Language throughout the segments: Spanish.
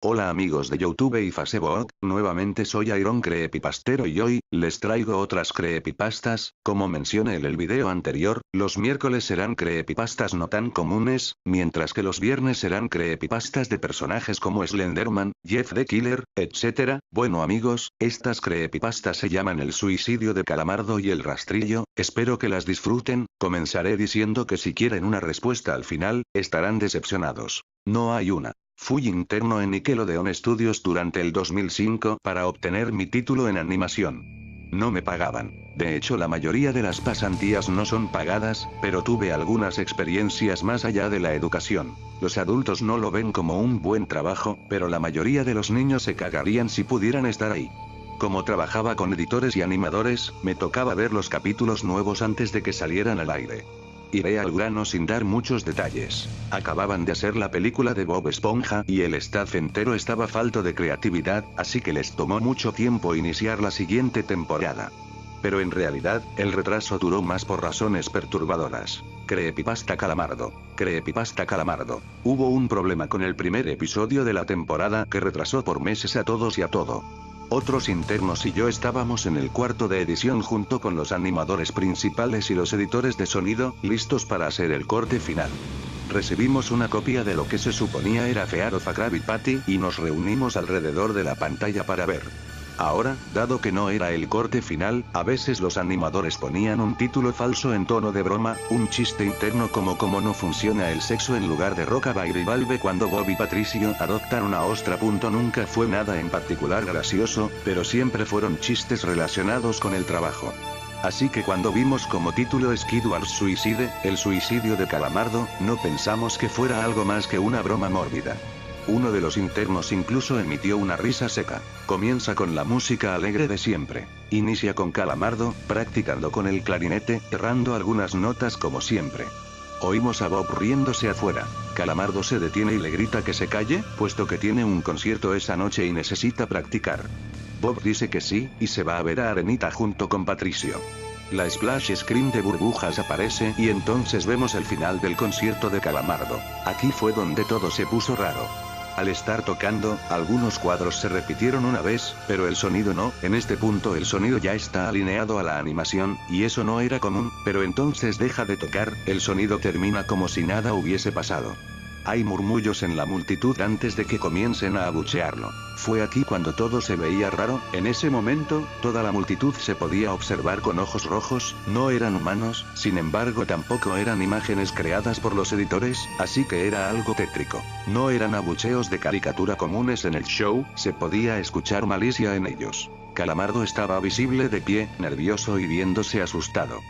Hola amigos de YouTube y Facebook, nuevamente soy Iron Creepypastero y hoy, les traigo otras creepypastas. Como mencioné en el video anterior, los miércoles serán creepypastas no tan comunes, mientras que los viernes serán creepypastas de personajes como Slenderman, Jeff the Killer, etc. Bueno amigos, estas creepypastas se llaman El suicidio de Calamardo y El rastrillo, espero que las disfruten. Comenzaré diciendo que si quieren una respuesta al final, estarán decepcionados. No hay una. Fui interno en Nickelodeon Studios durante el 2005 para obtener mi título en animación. No me pagaban. De hecho, la mayoría de las pasantías no son pagadas, pero tuve algunas experiencias más allá de la educación. Los adultos no lo ven como un buen trabajo, pero la mayoría de los niños se cagarían si pudieran estar ahí. Como trabajaba con editores y animadores, me tocaba ver los capítulos nuevos antes de que salieran al aire. Iré al grano sin dar muchos detalles. Acababan de hacer la película de Bob Esponja y el staff entero estaba falto de creatividad, así que les tomó mucho tiempo iniciar la siguiente temporada. Pero en realidad, el retraso duró más por razones perturbadoras. Creepypasta Calamardo. Creepypasta Calamardo. Hubo un problema con el primer episodio de la temporada que retrasó por meses a todos y a todo. Otros internos y yo estábamos en el cuarto de edición junto con los animadores principales y los editores de sonido, listos para hacer el corte final. Recibimos una copia de lo que se suponía era Fear of a Krabby Patty y nos reunimos alrededor de la pantalla para ver. Ahora, dado que no era el corte final, a veces los animadores ponían un título falso en tono de broma, un chiste interno como cómo no funciona el sexo en lugar de Rockabilly Valve cuando Bob y Patricio adoptan una ostra. Nunca fue nada en particular gracioso, pero siempre fueron chistes relacionados con el trabajo. Así que cuando vimos como título Skidward Suicide, el suicidio de Calamardo, no pensamos que fuera algo más que una broma mórbida. Uno de los internos incluso emitió una risa seca. Comienza con la música alegre de siempre. Inicia con Calamardo, practicando con el clarinete, errando algunas notas como siempre. Oímos a Bob riéndose afuera. Calamardo se detiene y le grita que se calle, puesto que tiene un concierto esa noche y necesita practicar. Bob dice que sí, y se va a ver a Arenita junto con Patricio. La splash screen de burbujas aparece y entonces vemos el final del concierto de Calamardo. Aquí fue donde todo se puso raro. Al estar tocando, algunos cuadros se repitieron una vez, pero el sonido no. En este punto el sonido ya está alineado a la animación, y eso no era común, pero entonces deja de tocar, el sonido termina como si nada hubiese pasado. Hay murmullos en la multitud antes de que comiencen a abuchearlo. Fue aquí cuando todo se veía raro. En ese momento, toda la multitud se podía observar con ojos rojos, no eran humanos, sin embargo tampoco eran imágenes creadas por los editores, así que era algo tétrico. No eran abucheos de caricatura comunes en el show, se podía escuchar malicia en ellos. Calamardo estaba visible de pie, nervioso y viéndose asustado.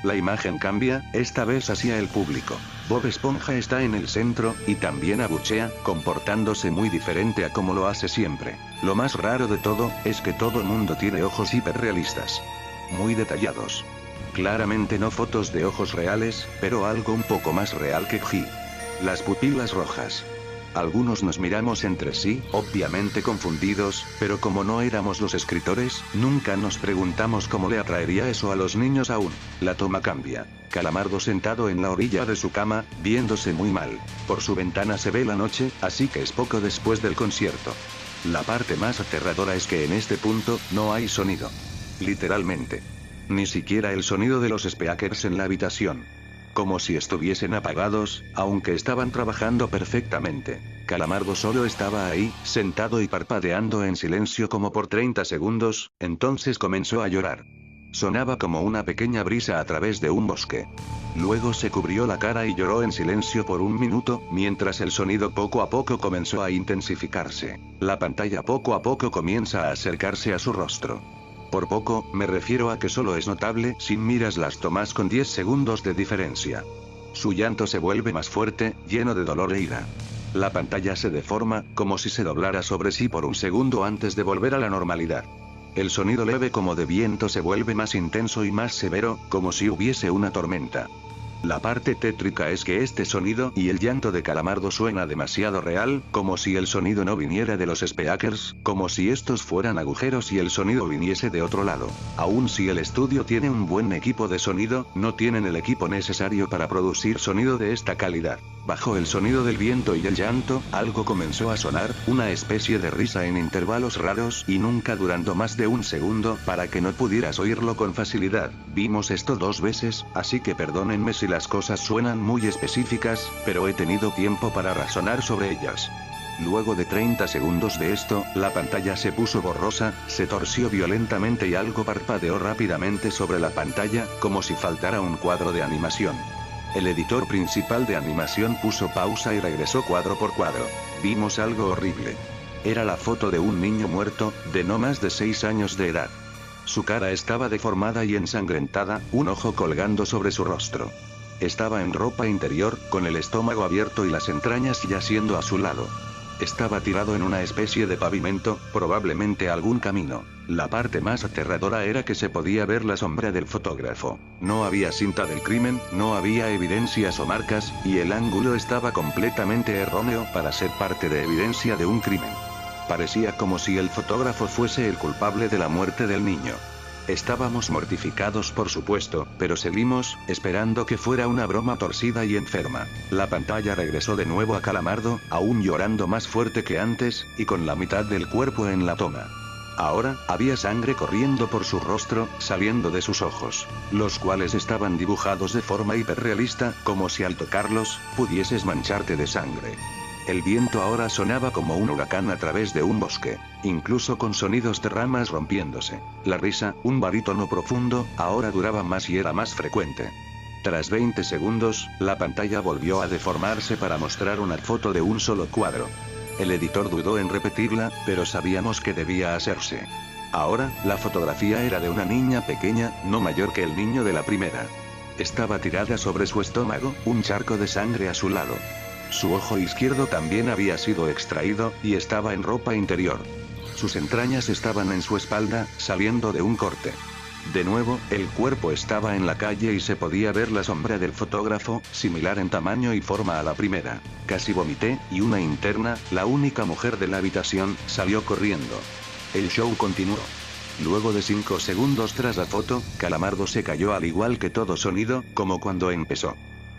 La imagen cambia, esta vez hacia el público. Bob Esponja está en el centro, y también abuchea, comportándose muy diferente a como lo hace siempre. Lo más raro de todo, es que todo el mundo tiene ojos hiperrealistas. Muy detallados. Claramente no fotos de ojos reales, pero algo un poco más real que G. Las pupilas rojas. Algunos nos miramos entre sí, obviamente confundidos, pero como no éramos los escritores, nunca nos preguntamos cómo le atraería eso a los niños aún. La toma cambia. Calamardo sentado en la orilla de su cama, viéndose muy mal. Por su ventana se ve la noche, así que es poco después del concierto. La parte más aterradora es que en este punto, no hay sonido. Literalmente. Ni siquiera el sonido de los speakers en la habitación. Como si estuviesen apagados, aunque estaban trabajando perfectamente. Calamardo solo estaba ahí, sentado y parpadeando en silencio como por 30 segundos, entonces comenzó a llorar. Sonaba como una pequeña brisa a través de un bosque. Luego se cubrió la cara y lloró en silencio por un minuto, mientras el sonido poco a poco comenzó a intensificarse. La pantalla poco a poco comienza a acercarse a su rostro. Por poco, me refiero a que solo es notable si miras las tomas con 10 segundos de diferencia. Su llanto se vuelve más fuerte, lleno de dolor e ira. La pantalla se deforma, como si se doblara sobre sí por un segundo antes de volver a la normalidad. El sonido leve como de viento se vuelve más intenso y más severo, como si hubiese una tormenta. La parte tétrica es que este sonido y el llanto de Calamardo suena demasiado real, como si el sonido no viniera de los speakers, como si estos fueran agujeros y el sonido viniese de otro lado. Aun si el estudio tiene un buen equipo de sonido, no tienen el equipo necesario para producir sonido de esta calidad. Bajo el sonido del viento y el llanto, algo comenzó a sonar, una especie de risa en intervalos raros y nunca durando más de un segundo para que no pudieras oírlo con facilidad. Vimos esto 2 veces, así que perdónenme si las cosas suenan muy específicas, pero he tenido tiempo para razonar sobre ellas. Luego de 30 segundos de esto, la pantalla se puso borrosa, se torció violentamente y algo parpadeó rápidamente sobre la pantalla, como si faltara un cuadro de animación. El editor principal de animación puso pausa y regresó cuadro por cuadro. Vimos algo horrible. Era la foto de un niño muerto, de no más de 6 años de edad. Su cara estaba deformada y ensangrentada, un ojo colgando sobre su rostro. Estaba en ropa interior, con el estómago abierto y las entrañas yaciendo a su lado. Estaba tirado en una especie de pavimento, probablemente algún camino. La parte más aterradora era que se podía ver la sombra del fotógrafo. No había cinta del crimen, no había evidencias o marcas, y el ángulo estaba completamente erróneo para ser parte de evidencia de un crimen. Parecía como si el fotógrafo fuese el culpable de la muerte del niño. Estábamos mortificados por supuesto, pero seguimos, esperando que fuera una broma torcida y enferma. La pantalla regresó de nuevo a Calamardo, aún llorando más fuerte que antes, y con la mitad del cuerpo en la toma. Ahora, había sangre corriendo por su rostro, saliendo de sus ojos, los cuales estaban dibujados de forma hiperrealista, como si al tocarlos, pudieses mancharte de sangre. El viento ahora sonaba como un huracán a través de un bosque, incluso con sonidos de ramas rompiéndose. La risa, un barítono profundo, ahora duraba más y era más frecuente. Tras 20 segundos, la pantalla volvió a deformarse para mostrar una foto de un solo cuadro. El editor dudó en repetirla, pero sabíamos que debía hacerse. Ahora, la fotografía era de una niña pequeña, no mayor que el niño de la primera. Estaba tirada sobre su estómago, un charco de sangre a su lado. Su ojo izquierdo también había sido extraído, y estaba en ropa interior. Sus entrañas estaban en su espalda, saliendo de un corte. De nuevo, el cuerpo estaba en la calle y se podía ver la sombra del fotógrafo, similar en tamaño y forma a la primera. Casi vomité, y una interna, la única mujer de la habitación, salió corriendo. El show continuó. Luego de 5 segundos tras la foto, Calamardo se cayó al igual que todo sonido, como cuando empezó.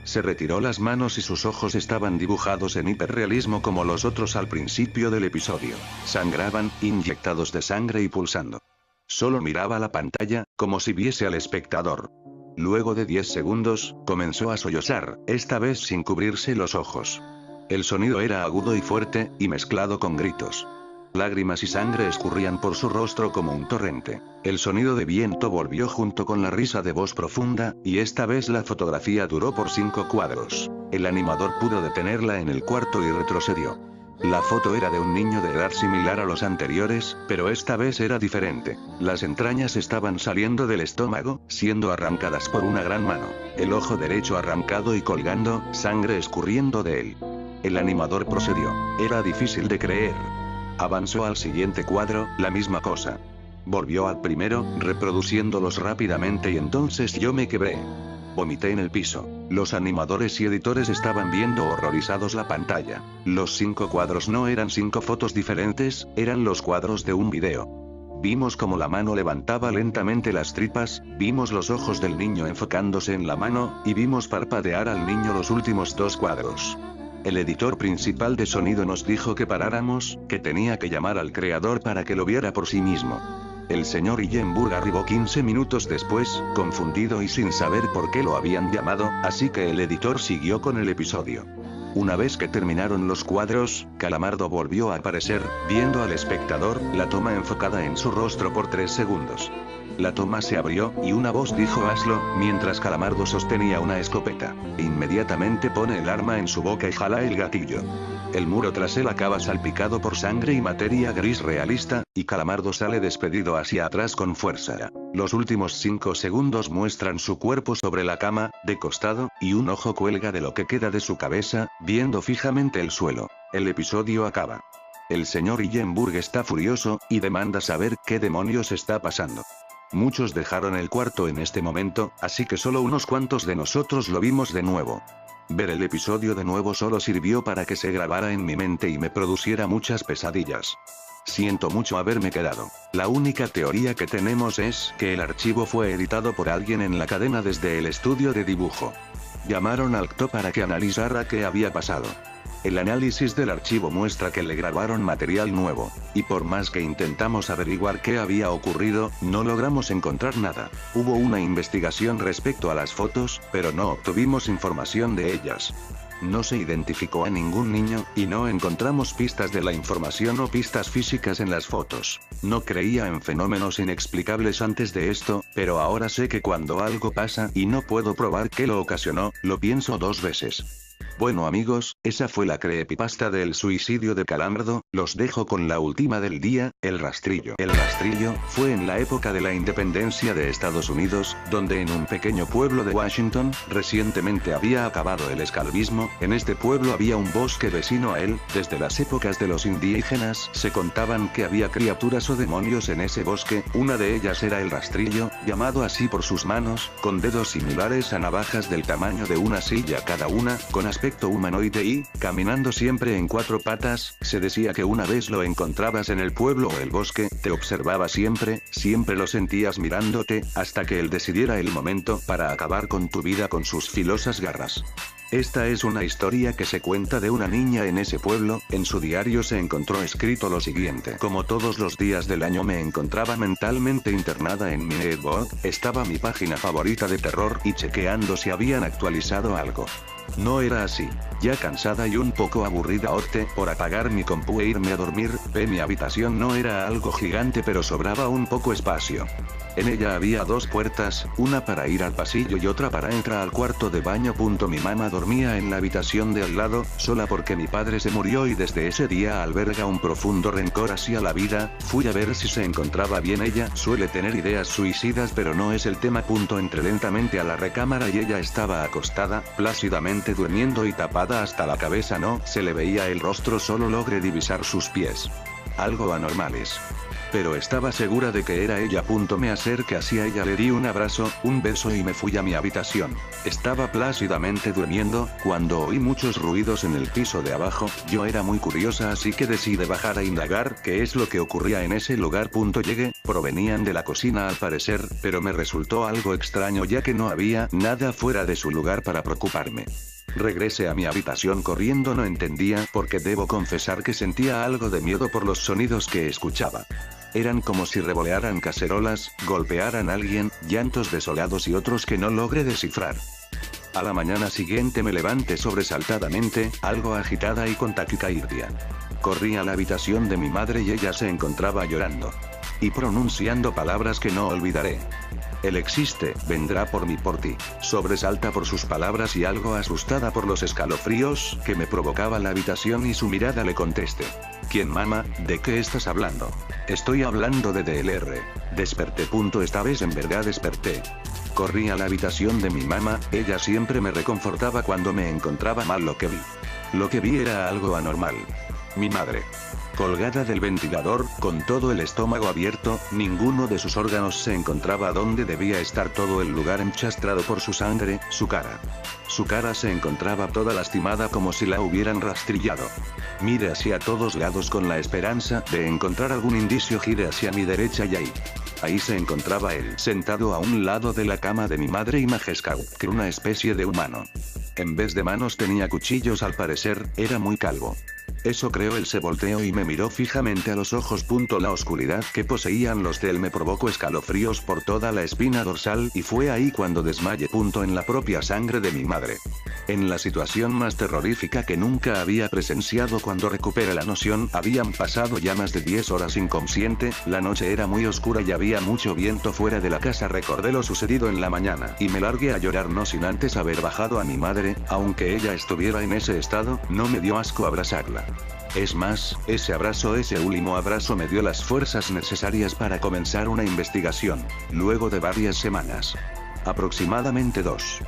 Se retiró las manos y sus ojos estaban dibujados en hiperrealismo como los otros al principio del episodio. Sangraban, inyectados de sangre y pulsando. Solo miraba la pantalla, como si viese al espectador. Luego de 10 segundos, comenzó a sollozar, esta vez sin cubrirse los ojos. El sonido era agudo y fuerte, y mezclado con gritos. Lágrimas y sangre escurrían por su rostro como un torrente. El sonido de viento volvió junto con la risa de voz profunda, y esta vez la fotografía duró por 5 cuadros. El animador pudo detenerla en el cuarto y retrocedió. La foto era de un niño de edad similar a los anteriores, pero esta vez era diferente. Las entrañas estaban saliendo del estómago, siendo arrancadas por una gran mano. El ojo derecho arrancado y colgando, sangre escurriendo de él. El animador procedió. Era difícil de creer. Avanzó al siguiente cuadro, la misma cosa. Volvió al primero, reproduciéndolos rápidamente y entonces yo me quebré. Vomité en el piso. Los animadores y editores estaban viendo horrorizados la pantalla. Los 5 cuadros no eran 5 fotos diferentes, eran los cuadros de un video. Vimos cómo la mano levantaba lentamente las tripas, vimos los ojos del niño enfocándose en la mano, y vimos parpadear al niño los últimos 2 cuadros. El editor principal de sonido nos dijo que paráramos, que tenía que llamar al creador para que lo viera por sí mismo. El señor Hillenburg arribó 15 minutos después, confundido y sin saber por qué lo habían llamado, así que el editor siguió con el episodio. Una vez que terminaron los cuadros, Calamardo volvió a aparecer, viendo al espectador, la toma enfocada en su rostro por 3 segundos. La toma se abrió, y una voz dijo hazlo, mientras Calamardo sostenía una escopeta. Inmediatamente pone el arma en su boca y jala el gatillo. El muro tras él acaba salpicado por sangre y materia gris realista, y Calamardo sale despedido hacia atrás con fuerza. Los últimos 5 segundos muestran su cuerpo sobre la cama, de costado, y un ojo cuelga de lo que queda de su cabeza, viendo fijamente el suelo. El episodio acaba. El señor Hillenburg está furioso, y demanda saber qué demonios está pasando. Muchos dejaron el cuarto en este momento, así que solo unos cuantos de nosotros lo vimos de nuevo. Ver el episodio de nuevo solo sirvió para que se grabara en mi mente y me produciera muchas pesadillas. Siento mucho haberme quedado. La única teoría que tenemos es que el archivo fue editado por alguien en la cadena desde el estudio de dibujo. Llamaron al CTO para que analizara qué había pasado. El análisis del archivo muestra que le grabaron material nuevo, y por más que intentamos averiguar qué había ocurrido, no logramos encontrar nada. Hubo una investigación respecto a las fotos, pero no obtuvimos información de ellas. No se identificó a ningún niño, y no encontramos pistas de la información o pistas físicas en las fotos. No creía en fenómenos inexplicables antes de esto, pero ahora sé que cuando algo pasa y no puedo probar qué lo ocasionó, lo pienso 2 veces. Bueno amigos, esa fue la creepypasta del suicidio de Calamardo. Los dejo con la última del día, el rastrillo. El rastrillo fue en la época de la independencia de Estados Unidos, donde en un pequeño pueblo de Washington, recientemente había acabado el esclavismo. En este pueblo había un bosque vecino a él. Desde las épocas de los indígenas se contaban que había criaturas o demonios en ese bosque. Una de ellas era el rastrillo, llamado así por sus manos, con dedos similares a navajas del tamaño de una silla cada una, con aspecto humanoide y, caminando siempre en 4 patas. Se decía que una vez lo encontrabas en el pueblo o el bosque, te observaba siempre lo sentías mirándote, hasta que él decidiera el momento para acabar con tu vida con sus filosas garras. Esta es una historia que se cuenta de una niña en ese pueblo. En su diario se encontró escrito lo siguiente: como todos los días del año me encontraba mentalmente internada en mi netbook, estaba mi página favorita de terror y chequeando si habían actualizado algo. No era así. Ya cansada y un poco aburrida opté por apagar mi compu e irme a dormir. Mi habitación no era algo gigante pero sobraba un poco espacio. En ella había 2 puertas, una para ir al pasillo y otra para entrar al cuarto de baño. Mi mamá dormía en la habitación de al lado, sola porque mi padre se murió y desde ese día alberga un profundo rencor hacia la vida. Fui a ver si se encontraba bien. Ella suele tener ideas suicidas pero no es el tema. Entré lentamente a la recámara y ella estaba acostada, plácidamente durmiendo y tapada hasta la cabeza. No se le veía el rostro, solo logré divisar sus pies. Algo anormales. Pero estaba segura de que era ella. Me acerqué hacia ella, le di un abrazo, un beso y me fui a mi habitación. Estaba plácidamente durmiendo, cuando oí muchos ruidos en el piso de abajo. Yo era muy curiosa así que decidí bajar a indagar qué es lo que ocurría en ese lugar. Llegué, provenían de la cocina al parecer, pero me resultó algo extraño ya que no había nada fuera de su lugar para preocuparme. Regresé a mi habitación corriendo, no entendía por qué. Debo confesar que sentía algo de miedo por los sonidos que escuchaba. Eran como si revolearan cacerolas, golpearan a alguien, llantos desolados y otros que no logré descifrar. A la mañana siguiente me levanté sobresaltadamente, algo agitada y con taquicardia. Corrí a la habitación de mi madre y ella se encontraba llorando y pronunciando palabras que no olvidaré. Él existe, vendrá por mí, por ti. Sobresalta por sus palabras y algo asustada por los escalofríos que me provocaba la habitación y su mirada le contesté. ¿Quién, mamá? ¿De qué estás hablando? Estoy hablando de DLR. Desperté. Esta vez en verdad desperté. Corrí a la habitación de mi mamá. Ella siempre me reconfortaba cuando me encontraba mal. Lo que vi era algo anormal. Mi madre, colgada del ventilador, con todo el estómago abierto, ninguno de sus órganos se encontraba donde debía estar, todo el lugar enchastrado por su sangre. Su cara se encontraba toda lastimada como si la hubieran rastrillado. Miré hacia todos lados con la esperanza de encontrar algún indicio. Giré hacia mi derecha y ahí se encontraba él, sentado a un lado de la cama de mi madre y majescado, que una especie de humano. En vez de manos tenía cuchillos, al parecer, era muy calvo. Eso creo. Él se volteó y me miró fijamente a los ojos. La oscuridad que poseían los de él me provocó escalofríos por toda la espina dorsal y fue ahí cuando desmayé. En la propia sangre de mi madre. En la situación más terrorífica que nunca había presenciado. Cuando recuperé la noción, habían pasado ya más de 10 horas inconsciente, la noche era muy oscura y había mucho viento fuera de la casa. Recordé lo sucedido en la mañana y me largué a llorar, no sin antes haber bajado a mi madre. Aunque ella estuviera en ese estado, no me dio asco abrazarla. Es más, ese último abrazo me dio las fuerzas necesarias para comenzar una investigación. Luego de varias semanas, aproximadamente 2,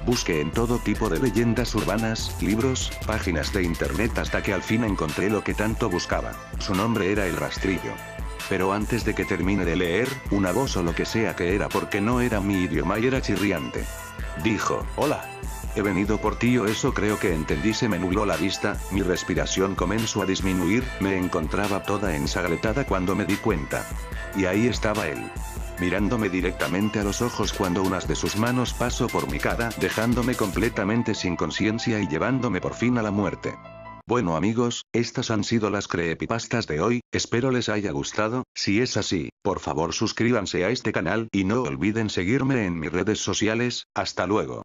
busqué en todo tipo de leyendas urbanas, libros, páginas de internet, hasta que al fin encontré lo que tanto buscaba. Su nombre era el rastrillo. Pero antes de que termine de leer, una voz o lo que sea que era porque no era mi idioma y era chirriante. Dijo, hola. He venido por ti o eso creo que entendí. Se me nubló la vista, mi respiración comenzó a disminuir, me encontraba toda ensangrentada cuando me di cuenta. Y ahí estaba él. Mirándome directamente a los ojos cuando unas de sus manos pasó por mi cara, dejándome completamente sin conciencia y llevándome por fin a la muerte. Bueno amigos, estas han sido las creepypastas de hoy, espero les haya gustado. Si es así, por favor suscríbanse a este canal y no olviden seguirme en mis redes sociales. Hasta luego.